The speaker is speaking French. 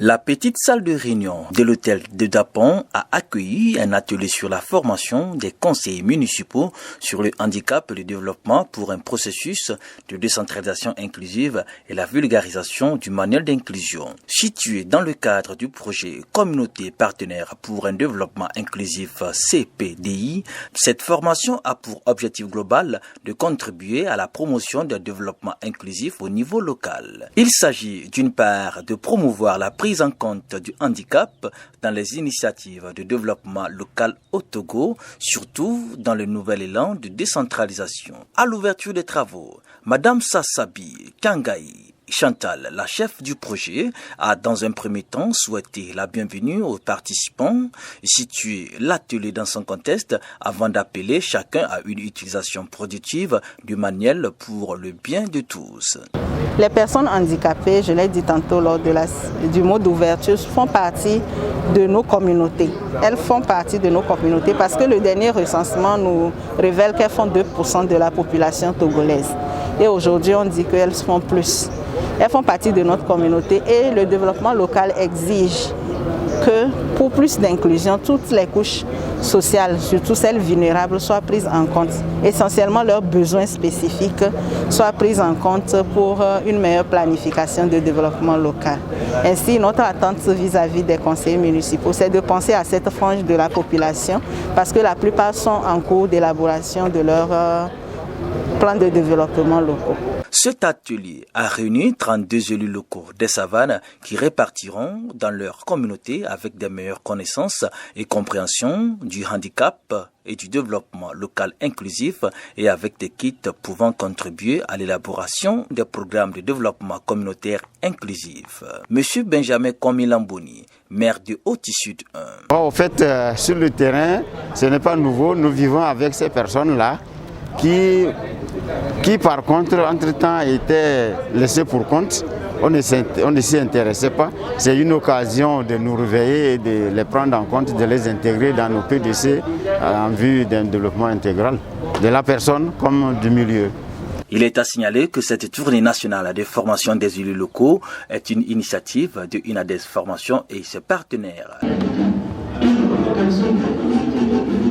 La petite salle de réunion de l'hôtel de Dapon a accueilli un atelier sur la formation des conseillers municipaux sur le handicap et le développement pour un processus de décentralisation inclusive et la vulgarisation du manuel d'inclusion. Situé dans le cadre du projet Communauté partenaire pour un développement inclusif CPDI, cette formation a pour objectif global de contribuer à la promotion d'un développement inclusif au niveau local. Il s'agit d'une part de promouvoir la prise en compte du handicap dans les initiatives de développement local au Togo, surtout dans le nouvel élan de décentralisation. À l'ouverture des travaux, Madame Sassabi Kangaï Chantal, la chef du projet, a dans un premier temps souhaité la bienvenue aux participants, situé l'atelier dans son contexte avant d'appeler chacun à une utilisation productive du manuel pour le bien de tous. Les personnes handicapées, je l'ai dit tantôt lors du mot d'ouverture, font partie de nos communautés. Elles font partie de nos communautés parce que le dernier recensement nous révèle qu'elles font 2% de la population togolaise. Et aujourd'hui, on dit qu'elles font plus. Elles font partie de notre communauté et le développement local exige que pour plus d'inclusion, toutes les couches sociales, surtout celles vulnérables, soient prises en compte. Essentiellement, leurs besoins spécifiques soient pris en compte pour une meilleure planification de développement local. Ainsi, notre attente vis-à-vis des conseillers municipaux, c'est de penser à cette frange de la population parce que la plupart sont en cours d'élaboration de leur plan de développement locaux. Cet atelier a réuni 32 élus locaux des savanes qui répartiront dans leur communauté avec des meilleures connaissances et compréhension du handicap et du développement local inclusif et avec des kits pouvant contribuer à l'élaboration des programmes de développement communautaire inclusif. Monsieur Benjamin Komilamboni, maire de Haut-Sud 1. Au fait, sur le terrain, ce n'est pas nouveau. Nous vivons avec ces personnes-là qui par contre, entre-temps, étaient laissés pour compte. On ne s'y intéressait pas. C'est une occasion de nous réveiller et de les prendre en compte, de les intégrer dans nos PDC en vue d'un développement intégral de la personne comme du milieu. Il est à signaler que cette tournée nationale de formation des élus locaux est une initiative de INADES Formation et ses partenaires.